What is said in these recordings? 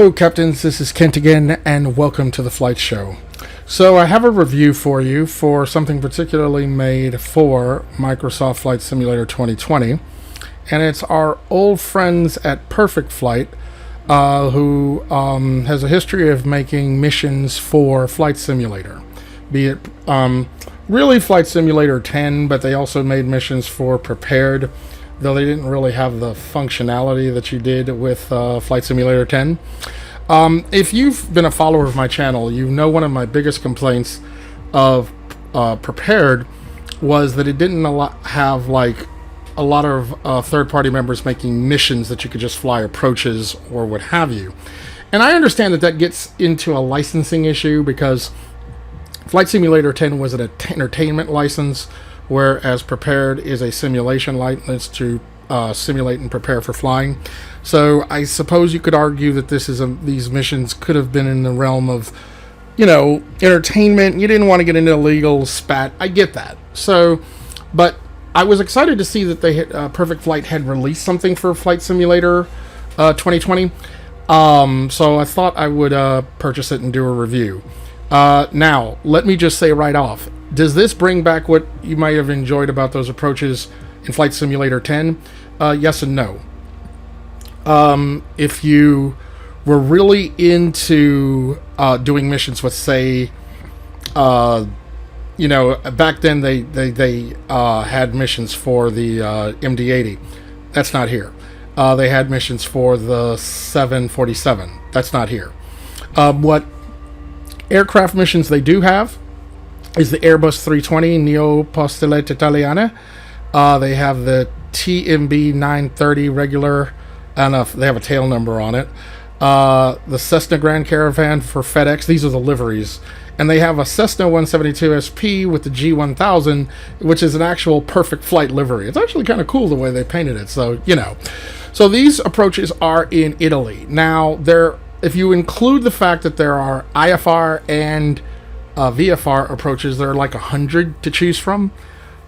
Hello Captains, this is Kent again and welcome to the Flight Show. So I have a review for you for something particularly made for Microsoft Flight Simulator 2020, and it's our old friends at Perfect Flight who has a history of making missions for Flight Simulator, be it really Flight Simulator 10, but they also made missions for Prepared, though they didn't really have the functionality that you did with Flight Simulator 10. If you've been a follower of my channel, you know one of my biggest complaints of Prepared was that it didn't have like a lot of third-party members making missions that you could just fly approaches or what have you. And I understand that gets into a licensing issue because Flight Simulator 10 was an entertainment license, whereas Prepared is a simulation license to simulate and prepare for flying. So I suppose you could argue that these missions could have been in the realm of, entertainment. You didn't want to get into illegal spat. I get that. So, but I was excited to see that they had, Perfect Flight had released something for Flight Simulator 2020. So I thought I would purchase it and do a review. Now, let me just say right off, does this bring back what you might have enjoyed about those approaches in Flight Simulator 10? Yes and no. If you were really into doing missions with, say, back then they had missions for the MD-80. That's not here. They had missions for the 747. That's not here. What aircraft missions they do have is the Airbus 320 Neo Postulate Italiana. They have the TMB 930 regular, and they have a tail number on it. The Cessna Grand Caravan for FedEx. These are the liveries. And they have a Cessna 172 SP with the G1000, which is an actual Perfect Flight livery. It's actually kind of cool the way they painted it. So, So these approaches are in Italy. Now, if you include the fact that there are IFR and VFR approaches, there are like 100 to choose from.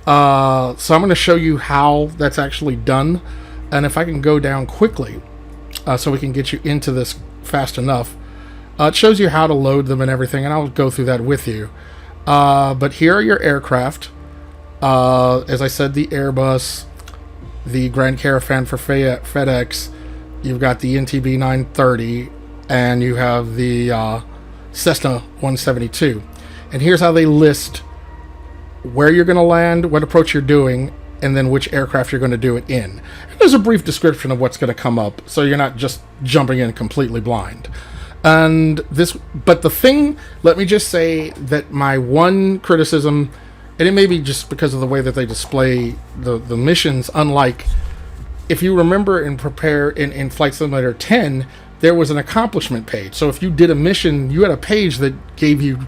So I'm going to show you how that's actually done, and if I can go down quickly so we can get you into this fast enough. It shows you how to load them and everything, and I'll go through that with you. But here are your aircraft. As I said, the Airbus, the Grand Caravan for FedEx, you've got the NTB 930, and you have the Cessna 172. And here's how they list where you're going to land, what approach you're doing, and then which aircraft you're going to do it in. And there's a brief description of what's going to come up, so you're not just jumping in completely blind. But the thing, let me just say that my one criticism, and it may be just because of the way that they display the missions, unlike, if you remember in Flight Simulator 10, there was an accomplishment page. So if you did a mission, you had a page that gave you,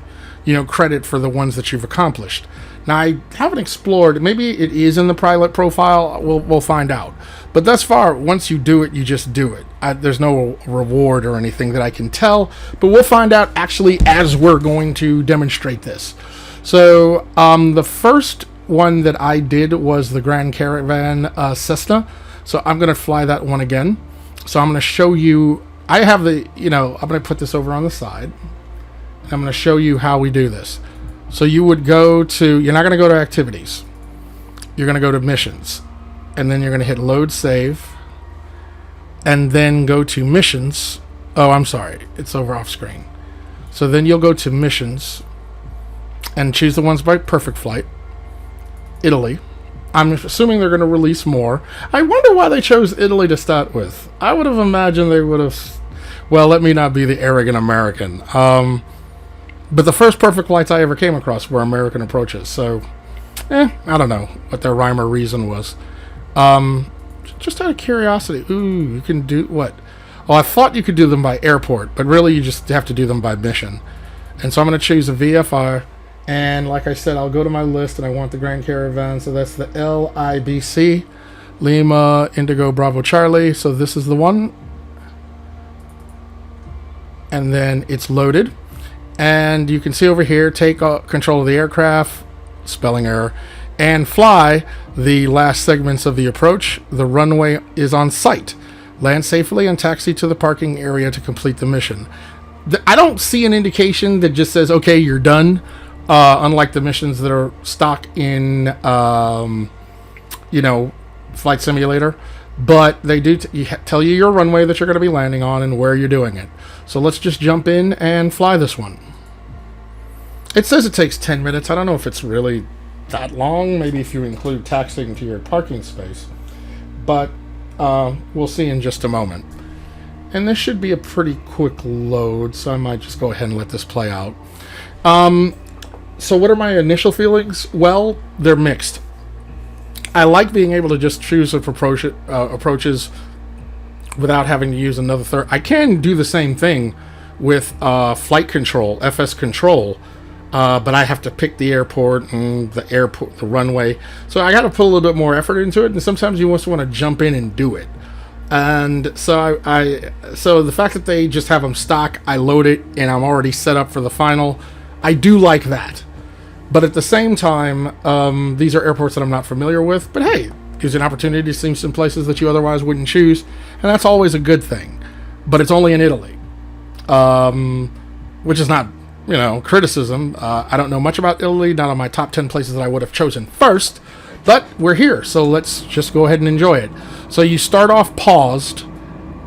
credit for the ones that you've accomplished. Now, I haven't explored. Maybe it is in the pilot profile. We'll find out. But thus far, once you do it, you just do it. There's no reward or anything that I can tell. But we'll find out actually as we're going to demonstrate this. So the first one that I did was the Grand Caravan Cessna. So I'm going to fly that one again. So I'm going to show you. I have I'm going to put this over on the side. I'm going to show you how we do this. So you would you're not going to go to activities. You're going to go to missions. And then you're going to hit load save. And then go to missions. Oh, I'm sorry. It's over off screen. So then you'll go to missions. And choose the ones by Perfect Flight. Italy. I'm assuming they're going to release more. I wonder why they chose Italy to start with. I would have imagined they would have... Well, let me not be the arrogant American. But the first Perfect Flights I ever came across were American approaches. So, I don't know what their rhyme or reason was. Just out of curiosity. Ooh, you can do what? Oh, I thought you could do them by airport. But really, you just have to do them by mission. And so I'm going to choose a VFR. And like I said, I'll go to my list, and I want the Grand Caravan. So that's the LIBC. Lima, Indigo, Bravo, Charlie. So this is the one. And then it's loaded. And you can see over here, take control of the aircraft, spelling error, and fly the last segments of the approach. The runway is on site. Land safely and taxi to the parking area to complete the mission. I don't see an indication that just says, okay, you're done. Unlike the missions that are stock in, Flight Simulator. But they do tell you your runway that you're going to be landing on and where you're doing it. So let's just jump in and fly this one. It says it takes 10 minutes. I don't know if it's really that long. Maybe if you include taxiing to your parking space. But we'll see in just a moment. And this should be a pretty quick load, so I might just go ahead and let this play out. So what are my initial feelings? Well, they're mixed. I like being able to just choose approaches without having to use another third. I can do the same thing with flight control, FS control, but I have to pick the airport and the runway. So I got to put a little bit more effort into it, and sometimes you just want to jump in and do it. And so so the fact that they just have them stock, I load it, and I'm already set up for the final. I do like that. But at the same time, these are airports that I'm not familiar with. But hey, gives you an opportunity to see some places that you otherwise wouldn't choose. And that's always a good thing. But it's only in Italy. Which is not, criticism. I don't know much about Italy. Not on my top 10 places that I would have chosen first. But we're here. So let's just go ahead and enjoy it. So you start off paused.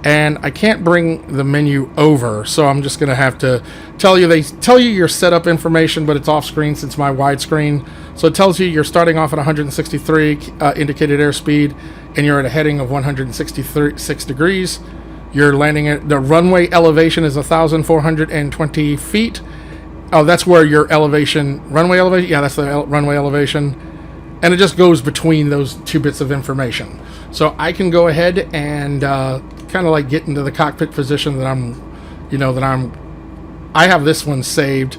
And I can't bring the menu over, so I'm just going to have to tell you. They tell you your setup information, but it's off screen since my widescreen. So it tells you you're starting off at 163 indicated airspeed, and you're at a heading of 166 degrees. You're landing at the runway elevation is 1,420 feet. Oh, that's where your runway elevation. Yeah, that's the runway elevation. And it just goes between those two bits of information. So I can go ahead and kind of like get into the cockpit position that I have this one saved.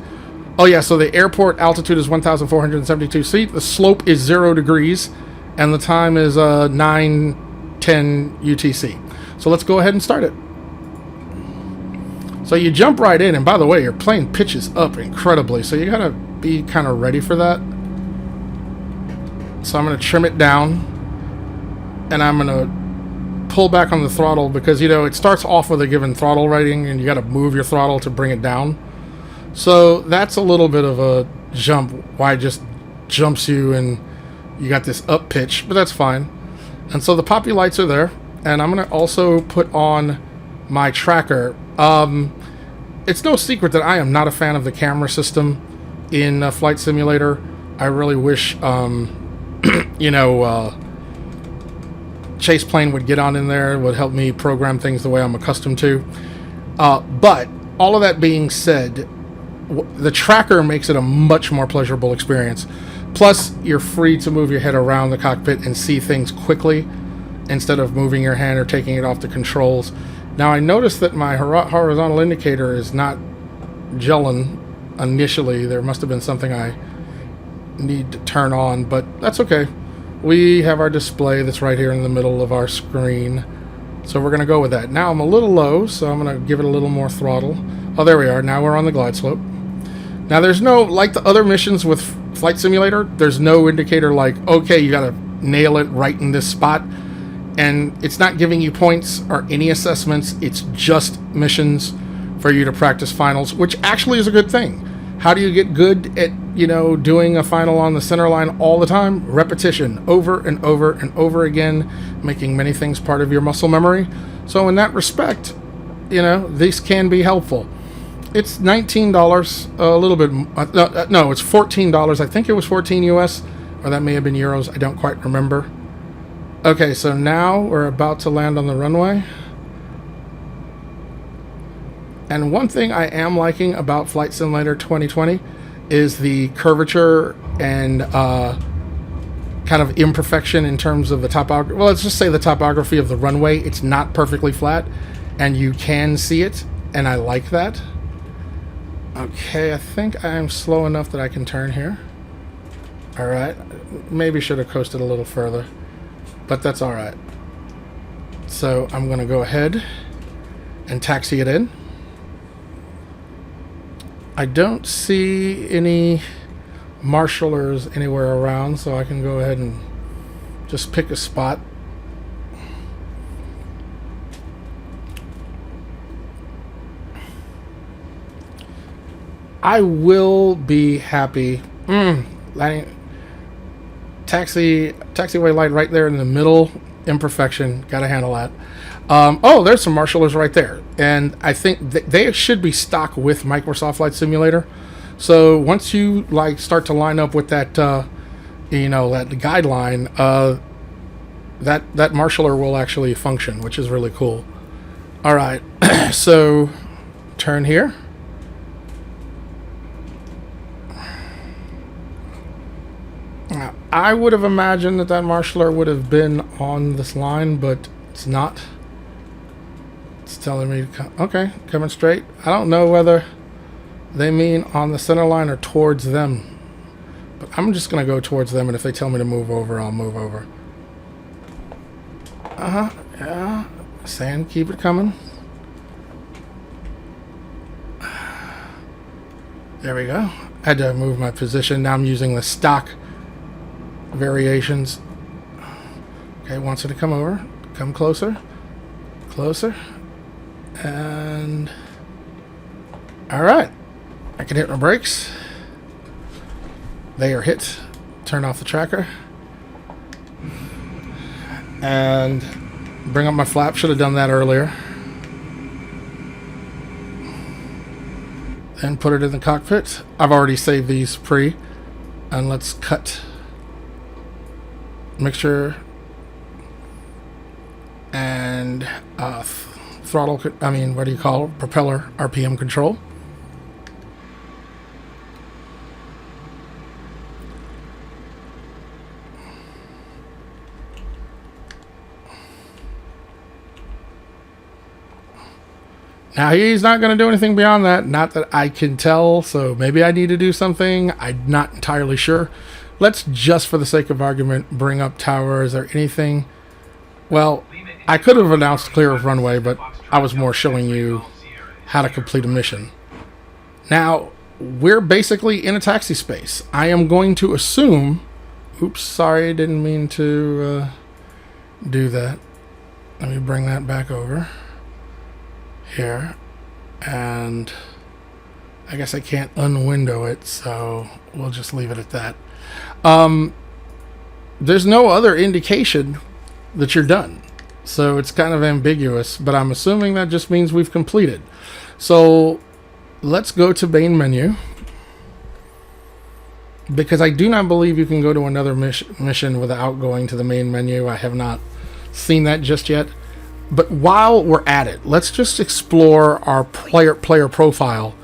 Oh yeah, so the airport altitude is 1,472 feet. The slope is 0 degrees, and the time is 9:10 UTC. So let's go ahead and start it. So you jump right in, and by the way, your plane pitches up incredibly, so you gotta be kind of ready for that. So I'm gonna trim it down, and I'm gonna pull back on the throttle because it starts off with a given throttle rating and you got to move your throttle to bring it down. So that's a little bit of a jump. Why it just jumps you and you got this up pitch, but that's fine. And so the poppy lights are there, and I'm going to also put on my tracker. It's no secret that I am not a fan of the camera system in Flight Simulator. I really wish Chase Plane would get on in there, would help me program things the way I'm accustomed to. But all of that being said, the tracker makes it a much more pleasurable experience. Plus, you're free to move your head around the cockpit and see things quickly instead of moving your hand or taking it off the controls. Now, I noticed that my horizontal indicator is not gelling initially. There must have been something I need to turn on, but that's okay. We have our display that's right here in the middle of our screen. So we're going to go with that. Now I'm a little low, so I'm going to give it a little more throttle. Oh, there we are. Now we're on the glide slope. Now there's no, like the other missions with Flight Simulator, there's no indicator like, okay, you got to nail it right in this spot. And it's not giving you points or any assessments. It's just missions for you to practice finals, which actually is a good thing. How do you get good at, doing a final on the center line all the time? Repetition, over and over and over again, making many things part of your muscle memory. So in that respect, these can be helpful. It's $19, a little bit, no, it's $14. I think it was 14 US, or that may have been euros. I don't quite remember. Okay, so now we're about to land on the runway. And one thing I am liking about Flight Simulator 2020 is the curvature and kind of imperfection in terms of the topography. Well, let's just say the topography of the runway. It's not perfectly flat, and you can see it, and I like that. Okay, I think I am slow enough that I can turn here. All right, maybe should have coasted a little further, but that's all right. So I'm going to go ahead and taxi it in. I don't see any marshalers anywhere around, so I can go ahead and just pick a spot. I will be happy. Landing, taxiway light right there in the middle. Imperfection. Gotta handle that. Oh, there's some marshallers right there. And I think they should be stock with Microsoft Flight Simulator. So once you like start to line up with that, you know, that guideline, that marshaller will actually function, which is really cool. All right, so turn here. Now, I would have imagined that marshaller would have been on this line, but it's not. It's telling me to come. Okay, coming straight. I don't know whether they mean on the center line or towards them, but I'm just gonna go towards them, and if they tell me to move over, I'll move over. Yeah, saying keep it coming. There we go. I had to move my position. Now I'm using the stock variations. Okay, wants it to come over. Come closer. Closer. And alright. I can hit my brakes. They are hit. Turn off the tracker. And bring up my flap. Should have done that earlier. And put it in the cockpit. I've already saved these pre. And let's cut mixture and throttle, I mean, what do you call it? Propeller RPM control. Now, he's not going to do anything beyond that. Not that I can tell, so maybe I need to do something. I'm not entirely sure. Let's just, for the sake of argument, bring up tower. Is there anything? Well, I could have announced clear of runway, but I was more showing you how to complete a mission. Now, we're basically in a taxi space. I am going to assume... Oops, sorry, didn't mean to do that. Let me bring that back over. Here, and I guess I can't unwindow it, so we'll just leave it at that. There's no other indication that you're done, so it's kind of ambiguous, but I'm assuming that just means we've completed. So let's go to main menu, because I do not believe you can go to another mission without going to the main menu. I have not seen that just yet. But while we're at it, let's just explore our player profile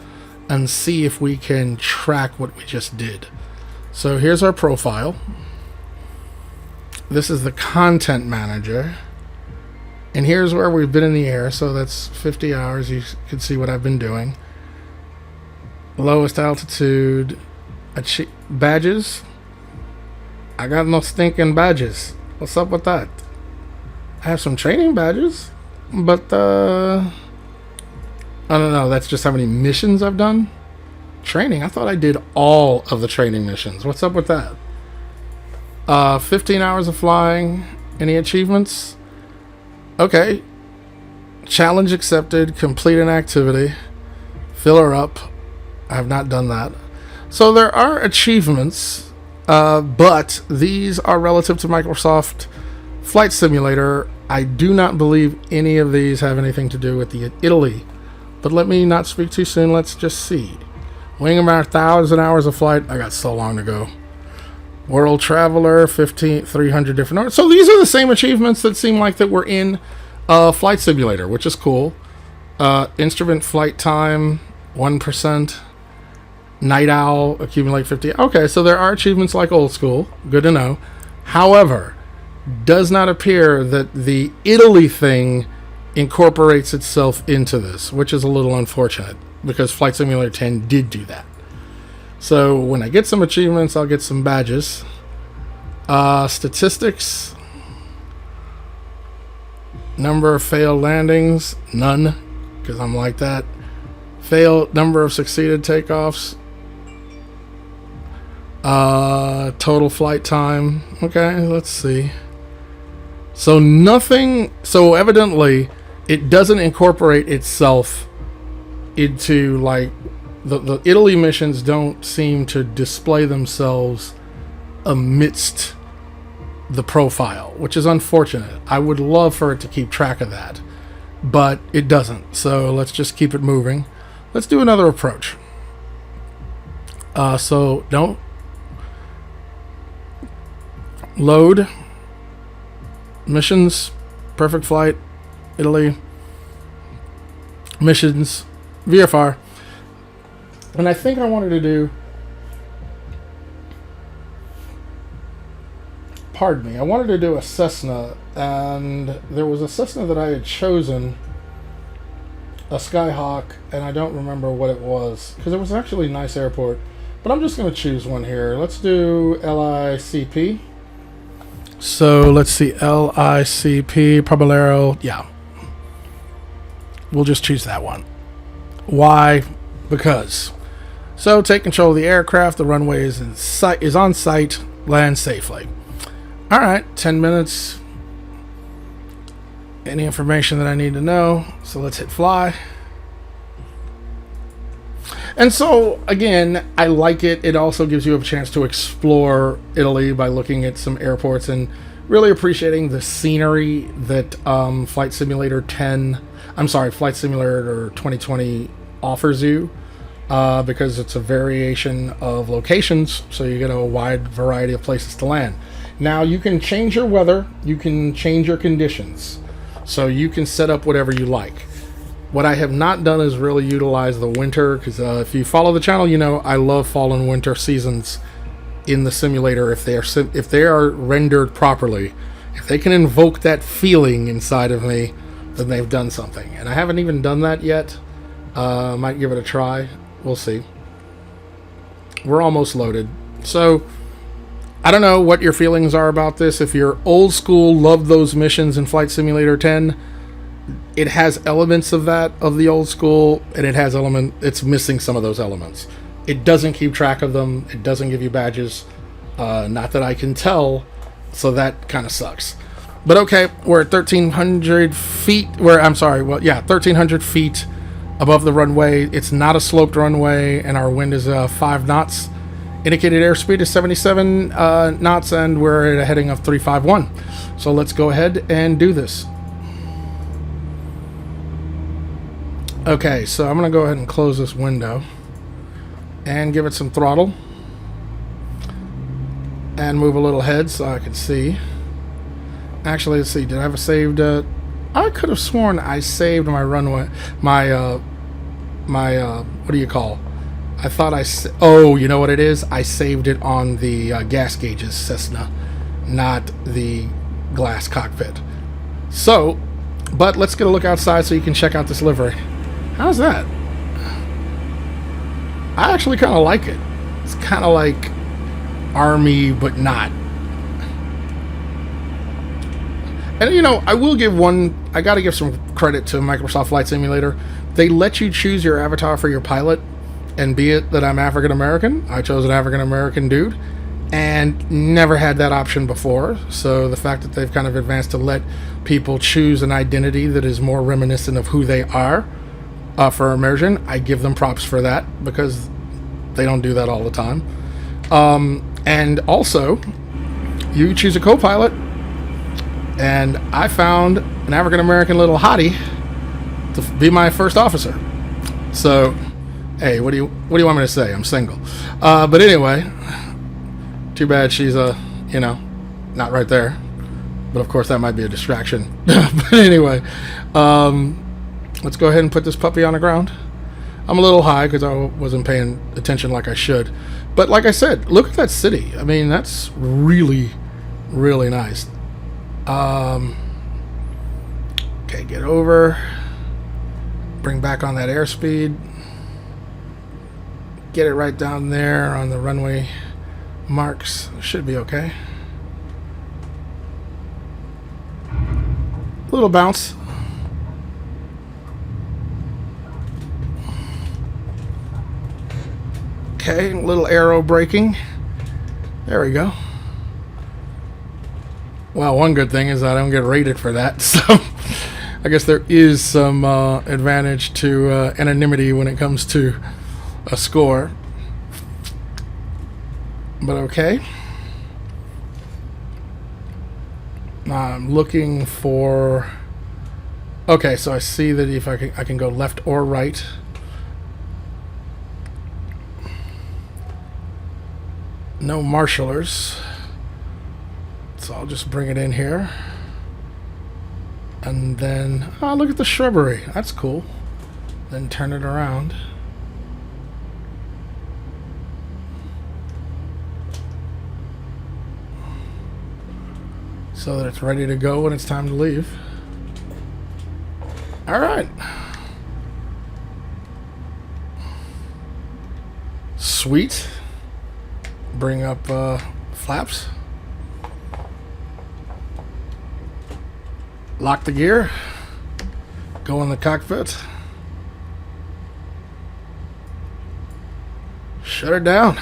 and see if we can track what we just did. So here's our profile. This is the content manager. And here's where we've been in the air. So that's 50 hours. You can see what I've been doing. Lowest altitude. Badges. I got no stinking badges. What's up with that? I have some training badges, but I don't know. That's just how many missions I've done. Training. I thought I did all of the training missions. What's up with that? 15 hours of flying. Any achievements? Okay. Challenge accepted. Complete an activity. Fill her up. I have not done that. So there are achievements, but these are relative to Microsoft Flight Simulator. I do not believe any of these have anything to do with the Italy. But let me not speak too soon. Let's just see. Wing about 1,000 hours of flight. I got so long to go. World Traveler, 300 different hours. So these are the same achievements that seem like that were in Flight Simulator, which is cool. Instrument flight time, 1%. Night Owl, accumulate 50. Okay, so there are achievements like old school. Good to know. However, does not appear that the Italy thing incorporates itself into this, which is a little unfortunate because Flight Simulator 10 did do that. So when I get some achievements, I'll get some badges. Statistics. Number of failed landings, none, because I'm like that. Failed number of succeeded takeoffs. Total flight time. Okay, let's see. So nothing, so evidently it doesn't incorporate itself into like the Italy missions don't seem to display themselves amidst the profile, which is unfortunate. I would love for it to keep track of that, but it doesn't. So let's just keep it moving. Let's do another approach. So don't load missions, perfect flight, Italy, missions, VFR. And I think I wanted to do, pardon me, I wanted to do a Cessna, and there was a Cessna that I had chosen, a Skyhawk, and I don't remember what it was, because it was actually a nice airport, but I'm just going to choose one here. Let's do LICP. So let's see, LICP, Proballero, yeah. We'll just choose that one. Why? Because. So take control of the aircraft, the runway is on site, land safely. Alright, 10 minutes. Any information that I need to know. So let's hit fly. And so, again, I like it. It also gives you a chance to explore Italy by looking at some airports and really appreciating the scenery that Flight Simulator 2020 offers you, because it's a variation of locations, so you get a wide variety of places to land. Now, you can change your weather, you can change your conditions, so you can set up whatever you like. What I have not done is really utilize the winter, because if you follow the channel, you know I love fall and winter seasons in the simulator. If they are rendered properly, if they can invoke that feeling inside of me, then they've done something. And I haven't even done that yet. Might give it a try. We'll see. We're almost loaded. So I don't know what your feelings are about this. If you're old school, love those missions in Flight Simulator 10, it has elements of that, of the old school, and it's missing some of those elements. It doesn't keep track of them. It doesn't give you badges. Not that I can tell, so that kind of sucks. But okay, we're at 1,300 feet. 1,300 feet above the runway. It's not a sloped runway, and our wind is 5 knots. Indicated airspeed is 77 knots, and we're at a heading of 351. So let's go ahead and do this. Okay, so I'm going to go ahead and close this window and give it some throttle and move a little ahead so I can see. Actually, let's see, did I have a saved? I could have sworn I saved my runway, my what do you call? I thought oh, you know what it is? I saved it on the gas gauges Cessna, not the glass cockpit. So, but let's get a look outside so you can check out this livery. How's that? I actually kind of like it. It's kind of like Army, but not. And you know, I got to give some credit to Microsoft Flight Simulator. They let you choose your avatar for your pilot, and be it that I'm African American, I chose an African American dude, and never had that option before. So the fact that they've kind of advanced to let people choose an identity that is more reminiscent of who they are for immersion, I give them props for that, because they don't do that all the time. And also, you choose a co-pilot, and I found an African American little hottie to be my first officer. So, hey, what do you want me to say? I'm single. But anyway, too bad she's not right there. But of course, that might be a distraction. But anyway, let's go ahead and put this puppy on the ground. I'm a little high because I wasn't paying attention like I should. But like I said, look at that city. I mean, that's really, really nice. Okay, get over. Bring back on that airspeed. Get it right down there on the runway marks. Should be okay. A little bounce. Okay, a little aero braking. There we go. Well, one good thing is I don't get rated for that, so I guess there is some advantage to anonymity when it comes to a score. But okay. I'm looking for... Okay, so I see that if I can go left or right. No marshallers. So I'll just bring it in here. And then... Oh, look at the shrubbery. That's cool. Then turn it around. So that it's ready to go when it's time to leave. Alright. Sweet. Bring up flaps. Lock the gear. Go in the cockpit. Shut it down.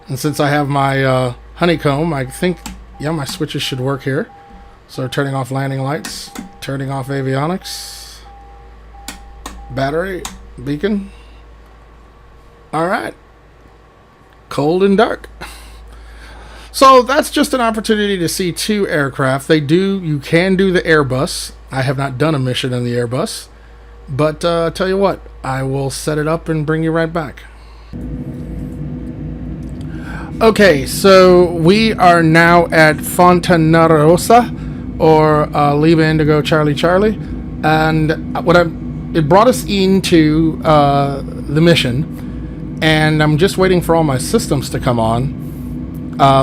And since I have my honeycomb, I think, yeah, my switches should work here. So turning off landing lights, turning off avionics, battery, beacon. Alright. Cold and dark. So that's just an opportunity to see two aircraft. You can do the Airbus. I have not done a mission in the Airbus. But tell you what, I will set it up and bring you right back. Okay, so we are now at Fontanarosa, or Lima Indigo Charlie Charlie, and it brought us into the mission, and I'm just waiting for all my systems to come on.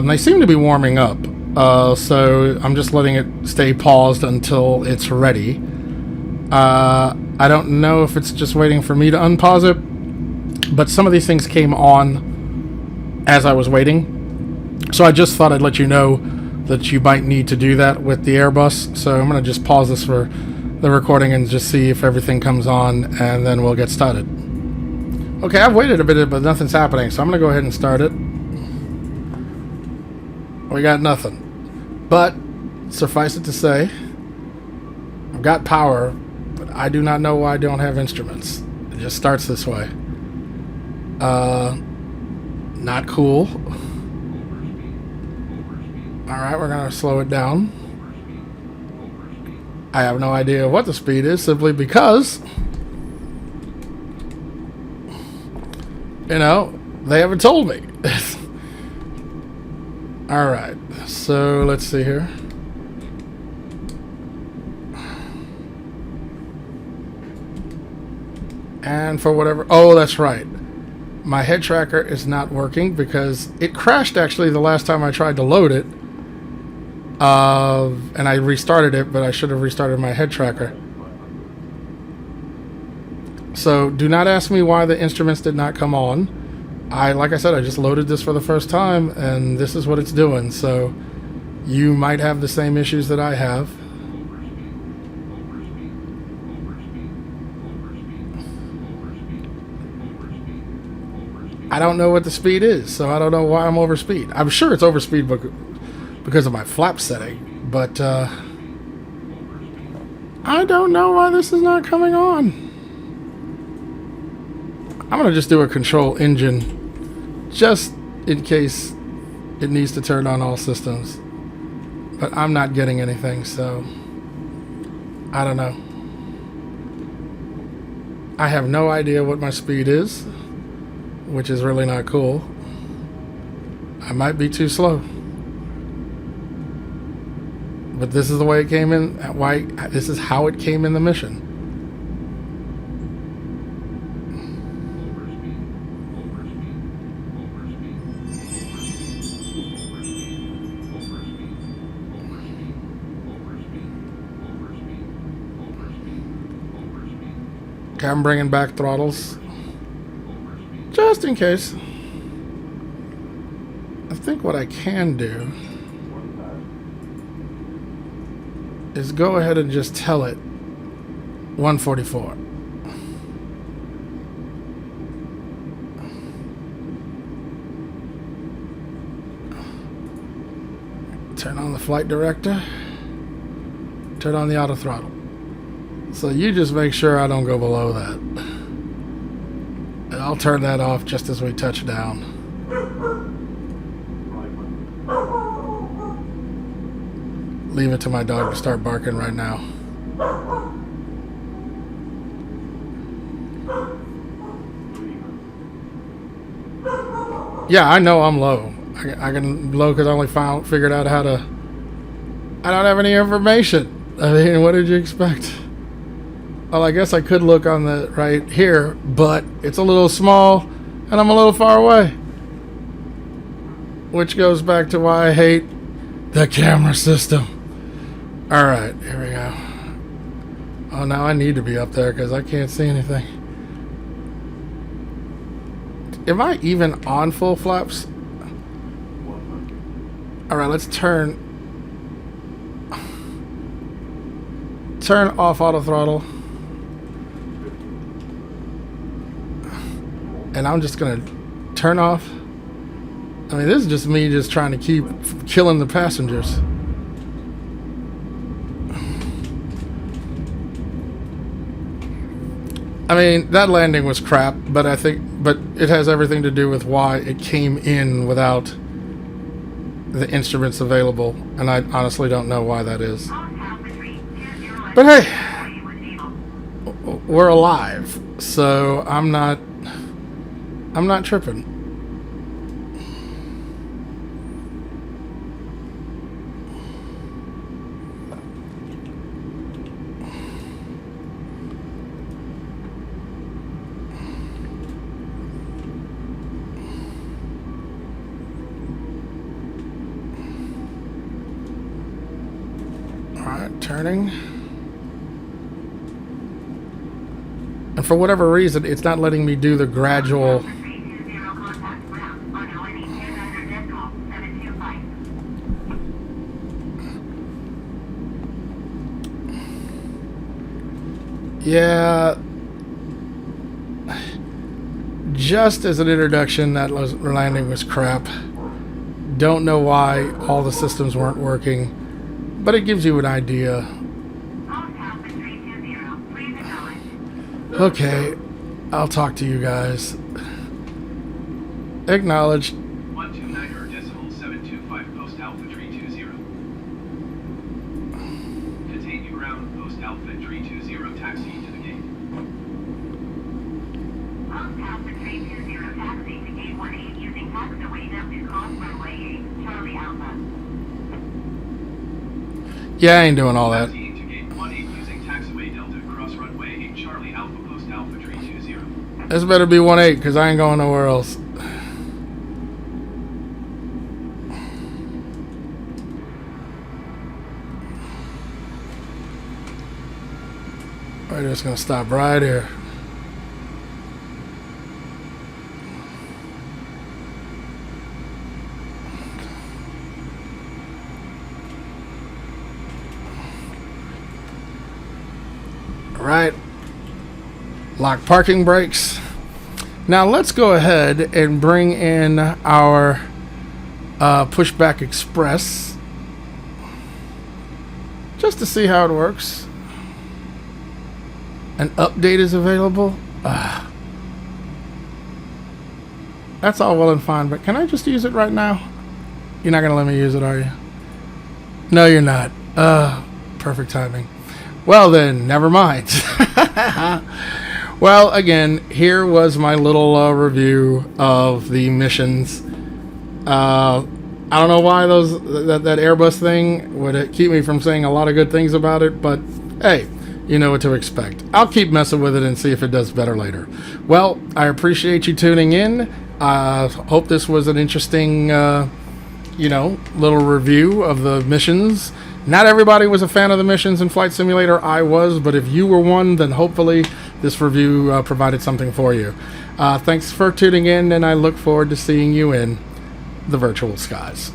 They seem to be warming up, so I'm just letting it stay paused until it's ready. I don't know if it's just waiting for me to unpause it, but some of these things came on as I was waiting, so I just thought I'd let you know that you might need to do that with the Airbus. So I'm going to just pause this for the recording and just see if everything comes on, and then we'll get started. Okay, I've waited a bit, but nothing's happening, so I'm going to go ahead and start it. We got nothing, but suffice it to say, I've got power, but I do not know why I don't have instruments. It just starts this way. Not cool. Alright, we're going to slow it down. I have no idea what the speed is, simply because, you know, they haven't told me. Alright, so let's see here. And for whatever... Oh, that's right. My head tracker is not working because it crashed actually the last time I tried to load it. And I restarted it, but I should have restarted my head tracker. So do not ask me why the instruments did not come on. Like I said, I just loaded this for the first time, and this is what it's doing. So you might have the same issues that I have. I don't know what the speed is, so I don't know why I'm overspeed. I'm sure it's overspeed because of my flap setting, but I don't know why this is not coming on. I'm going to just do a control engine just in case it needs to turn on all systems. But I'm not getting anything, so I don't know. I have no idea what my speed is, which is really not cool. I might be too slow. But this is the way it came in. This is how it came in the mission. Okay, I'm bringing back throttles. Just in case. I think what I can do is go ahead and just tell it 144. Turn on the flight director. Turn on the auto throttle. So you just make sure I don't go below that. I'll turn that off just as we touch down. Leave it to my dog to start barking right now. Yeah, I know I'm low. I can low because I only figured out how to... I don't have any information. I mean, what did you expect? Well, I guess I could look on the right here, but it's a little small and I'm a little far away. Which goes back to why I hate the camera system. Alright, here we go. Oh, now I need to be up there because I can't see anything. Am I even on full flaps? Alright, let's turn off auto throttle. And I'm just gonna turn off. I mean, this is just me just trying to keep killing the passengers. I mean, that landing was crap, but it has everything to do with why it came in without the instruments available, and I honestly don't know why that is. But hey, we're alive, so I'm not tripping. Alright, turning. And for whatever reason, it's not letting me do the gradual... Yeah, just as an introduction, that landing was crap. Don't know why all the systems weren't working, but it gives you an idea. Okay, I'll talk to you guys. Acknowledged. 129.725 post Alpha 320. Continue ground post Alpha 320 taxi to the gate. Post Alpha 320 taxi to gate 18 using taxiway to cross runway 8 Charlie Alpha. Yeah, I ain't doing all that. Taxi to gate 18 using taxiway Delta cross runway 8 Charlie Alpha post Alpha 320. This better be 18 because I ain't going nowhere else. We're just gonna stop right here. All right. Lock parking brakes. Now let's go ahead and bring in our pushback express just to see how it works. An update is available. That's all well and fine, but can I just use it right now? You're not gonna let me use it, are you? No, you're not. Perfect timing. Well then, never mind. Well, again, here was my little review of the missions. I don't know why that Airbus thing would keep me from saying a lot of good things about it, but hey, you know what to expect. I'll keep messing with it and see if it does better later. Well, I appreciate you tuning in. I hope this was an interesting, little review of the missions. Not everybody was a fan of the missions in Flight Simulator. I was, but if you were one, then hopefully this review provided something for you. Thanks for tuning in, and I look forward to seeing you in the virtual skies.